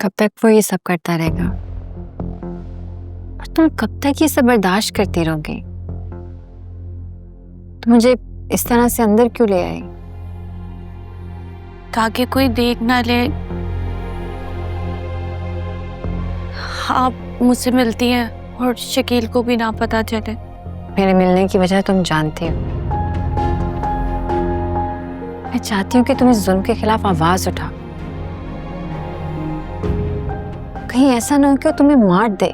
कब तक वो ये सब करता रहेगा? और तुम कब तक ये सब बर्दाश्त करती रहोगी? तुम मुझे इस तरह से अंदर क्यों ले आई? ताकि कोई देख ना ले। आप मुझसे मिलती हैं और शकील को भी ना पता चले। मेरे मिलने की वजह तुम जानती हो। मैं चाहती हूँ कि तुम इस जुल्म के खिलाफ आवाज उठाओ। कहीं ऐसा ना हो कि वो तुम्हें मार दे।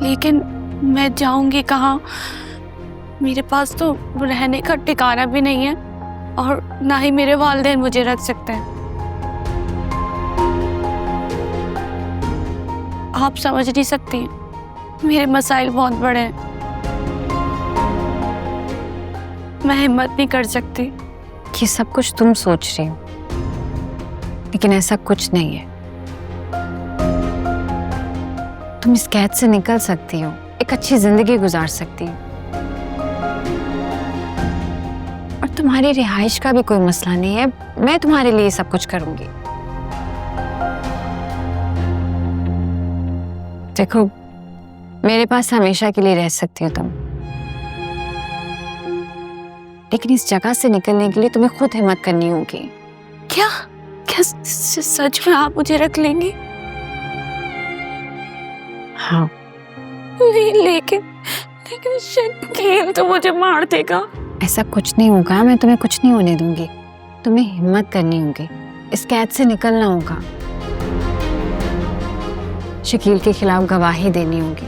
लेकिन मैं जाऊंगी कहाँ? मेरे पास तो रहने का ठिकाना भी नहीं है और ना ही मेरे वालिदैन मुझे रख सकते हैं। आप समझ नहीं सकती, मेरे मसाइल बहुत बड़े हैं। मैं हिम्मत नहीं कर सकती। ये सब कुछ तुम सोच रही हो, लेकिन ऐसा कुछ नहीं है। तुम इस कैद से निकल सकती हो, एक अच्छी जिंदगी गुजार सकती हो, और तुम्हारी रिहाइश का भी कोई मसला नहीं है। मैं तुम्हारे लिए सब कुछ करूंगी। देखो, मेरे पास हमेशा के लिए रह सकती हो तुम, लेकिन इस जगह से निकलने के लिए तुम्हें खुद हिम्मत करनी होगी। क्या क्या सच में आप मुझे रख लेंगी? हाँ। लेकिन लेकिन शकील तो मुझे मार देगा। ऐसा कुछ नहीं होगा, मैं तुम्हें कुछ नहीं होने दूंगी। तुम्हें हिम्मत करनी होगी, इस कैद से निकलना होगा। शकील के खिलाफ गवाही देनी होगी।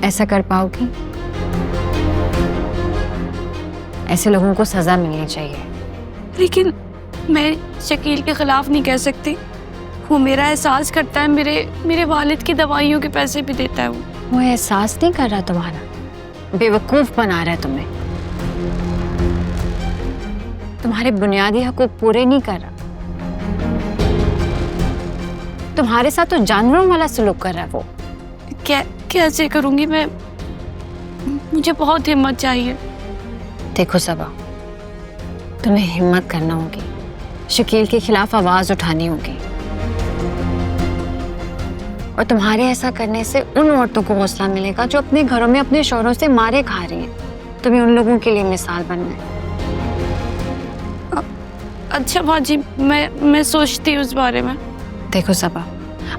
ऐसा कर पाओगी? ऐसे लोगों को सजा मिलनी चाहिए। लेकिन मैं शकील के खिलाफ नहीं कह सकती। वो मेरा एहसास करता है, मेरे वालिद की दवाइयों के पैसे भी देता है। वो एहसास नहीं कर रहा तुम्हारा, बेवकूफ बना रहा है तुम्हें। तुम्हारे बुनियादी हकूक पूरे नहीं कर रहा। तुम्हारे साथ तो जानवरों वाला सलूक कर रहा है वो। कैसे करूंगी मैं? मुझे बहुत हिम्मत चाहिए। देखो सबा, तुम्हें हिम्मत करना होगी, शकील के खिलाफ आवाज उठानी होगी। और तुम्हारे ऐसा करने से उन औरतों को हौसला मिलेगा जो अपने घरों में अपने शौहरों से मारे खा रही हैं। तुम्हें उन लोगों के लिए मिसाल बनना है। अच्छा बाजी, मैं सोचती हूँ उस बारे में। देखो सबा,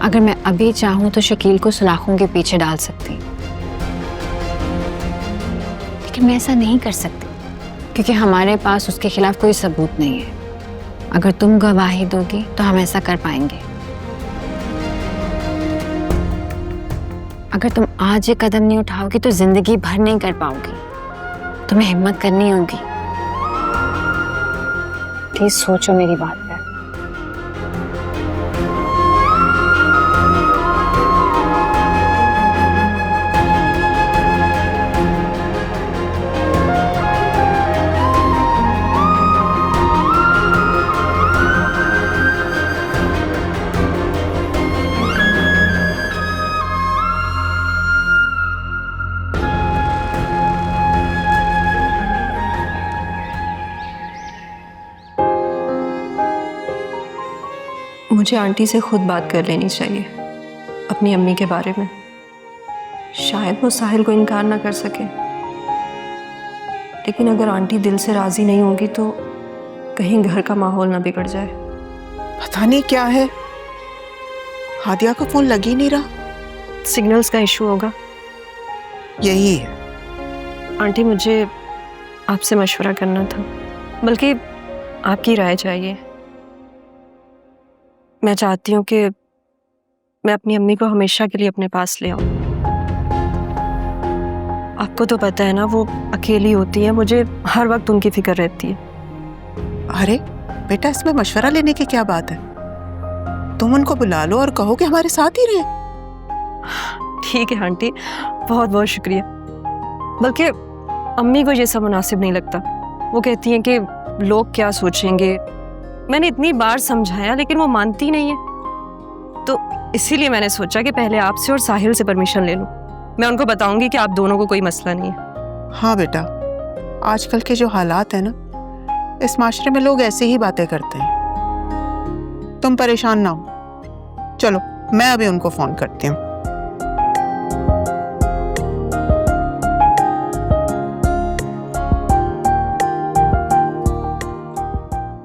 अगर मैं अभी चाहूँ तो शकील को सलाखों के पीछे डाल सकती, लेकिन मैं ऐसा नहीं कर सकती क्योंकि हमारे पास उसके खिलाफ कोई सबूत नहीं है। अगर तुम गवाही दोगी तो हम ऐसा कर पाएंगे। अगर तुम आज ये कदम नहीं उठाओगी तो जिंदगी भर नहीं कर पाओगी। तुम्हें हिम्मत करनी होगी। प्लीज सोचो मेरी बात पे। मुझे आंटी से खुद बात कर लेनी चाहिए अपनी अम्मी के बारे में। शायद वो साहिल को इनकार ना कर सके, लेकिन अगर आंटी दिल से राजी नहीं होगी तो कहीं घर का माहौल ना बिगड़ जाए। पता नहीं क्या है, हादिया का फोन लग ही नहीं रहा। सिग्नल्स का इशू होगा। यही है। आंटी, मुझे आपसे मशवरा करना था, बल्कि आपकी राय चाहिए। मैं चाहती हूँ कि मैं अपनी अम्मी को हमेशा के लिए अपने पास ले आऊं। आपको तो पता है ना, वो अकेली होती है, मुझे हर वक्त उनकी फिक्र रहती है। अरे बेटा, इसमें मशवरा लेने की क्या बात है? तुम उनको बुला लो और कहो कि हमारे साथ ही रहे। ठीक है आंटी, बहुत बहुत शुक्रिया। बल्कि अम्मी को ये सब मुनासिब नहीं लगता। वो कहती हैं कि लोग क्या सोचेंगे। मैंने इतनी बार समझाया लेकिन वो मानती नहीं है, तो इसीलिए मैंने सोचा कि पहले आपसे और साहिल से परमिशन ले लूं। मैं उनको बताऊंगी कि आप दोनों को कोई मसला नहीं है। हाँ बेटा, आजकल के जो हालात है ना, इस माशरे में लोग ऐसे ही बातें करते हैं। तुम परेशान ना हो, चलो मैं अभी उनको फोन करती हूँ।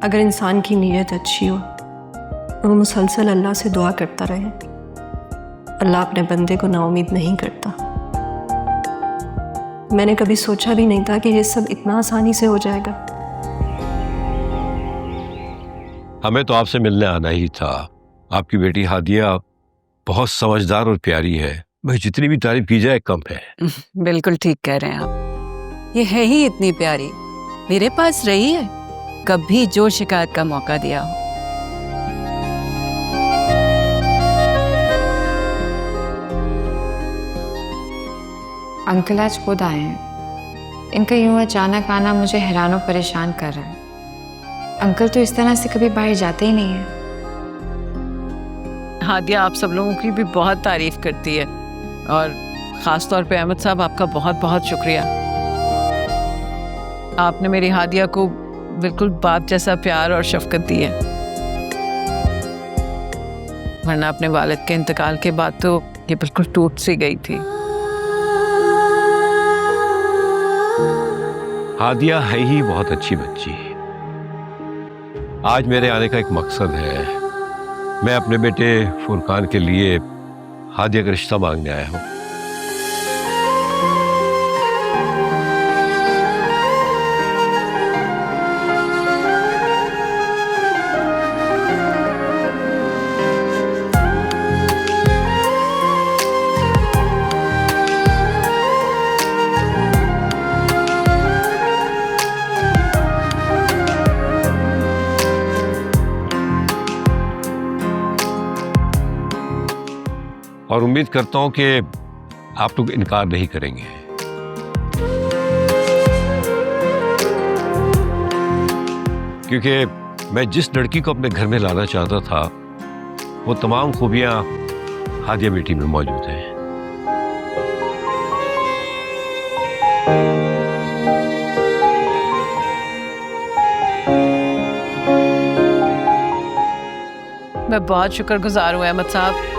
अगर इंसान की नीयत अच्छी हो और वो मुसलसल अल्लाह से दुआ करता रहे, अल्लाह अपने बंदे को नाउमीद नहीं करता। मैंने कभी सोचा भी नहीं था कि ये सब इतना आसानी से हो जाएगा। हमें तो आपसे मिलने आना ही था। आपकी बेटी हादिया बहुत समझदार और प्यारी है, भाई जितनी भी तारीफ की जाए कम है। बिल्कुल ठीक कह रहे हैं आप। ये है ही इतनी प्यारी, मेरे पास रही है, कभी जो शिकायत का मौका दिया हो। अंकल आज खुद आए हैं। इनका यूं अचानक आना मुझे हैरान और परेशान कर रहा है। अंकल तो इस तरह से कभी बाहर जाते ही नहीं है। हादिया आप सब लोगों की भी बहुत तारीफ करती है और ख़ास तौर पे अहमद साहब आपका बहुत बहुत शुक्रिया। आपने मेरी हादिया को बिल्कुल बाप जैसा प्यार और शफकत दी है, वरना अपने वालिद के इंतकाल के बाद तो ये बिल्कुल टूट सी गई थी। हादिया है ही बहुत अच्छी बच्ची। आज मेरे आने का एक मकसद है। मैं अपने बेटे फुरकान के लिए हादिया का रिश्ता मांगने आया हूँ। और उम्मीद करता हूं कि आप लोग इनकार नहीं करेंगे। क्योंकि मैं जिस लड़की को अपने घर में लाना चाहता था वो तमाम खूबियां हादिया बेटी में मौजूद हैं। मैं बहुत शुक्रगुजार हूँ अहमद साहब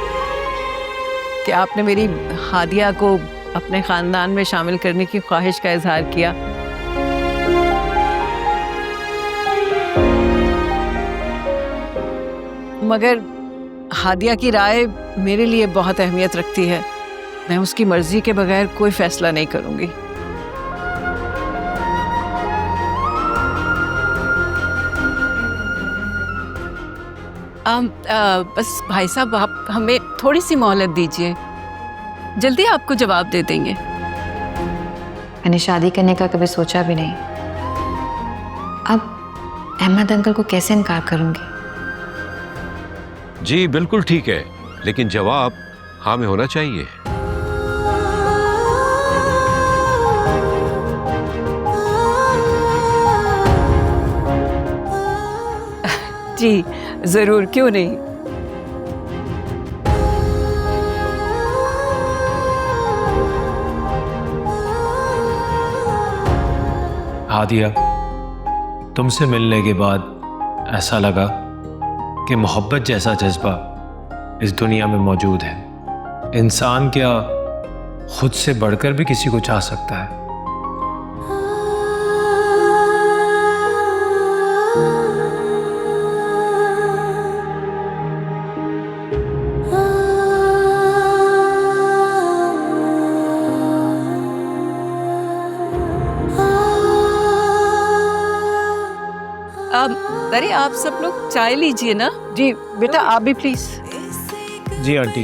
कि आपने मेरी हादिया को अपने ख़ानदान में शामिल करने की ख्वाहिश का इजहार किया। मगर हादिया की राय मेरे लिए बहुत अहमियत रखती है। मैं उसकी मर्जी के बगैर कोई फैसला नहीं करूँगी। बस भाई साहब आप हमें थोड़ी सी मोहलत दीजिए, जल्दी आपको जवाब दे देंगे। मैंने शादी करने का कभी सोचा भी नहीं। अब अहमद अंकल को कैसे इनकार करूंगी? जी बिल्कुल ठीक है, लेकिन जवाब हाँ में होना चाहिए। जी जरूर, क्यों नहीं। हादिया, तुमसे मिलने के बाद ऐसा लगा कि मोहब्बत जैसा जज्बा इस दुनिया में मौजूद है। इंसान क्या खुद से बढ़कर भी किसी को चाह सकता है। अरे आप सब लोग चाय लीजिए ना। जी बेटा आप भी प्लीज। Ji aunty.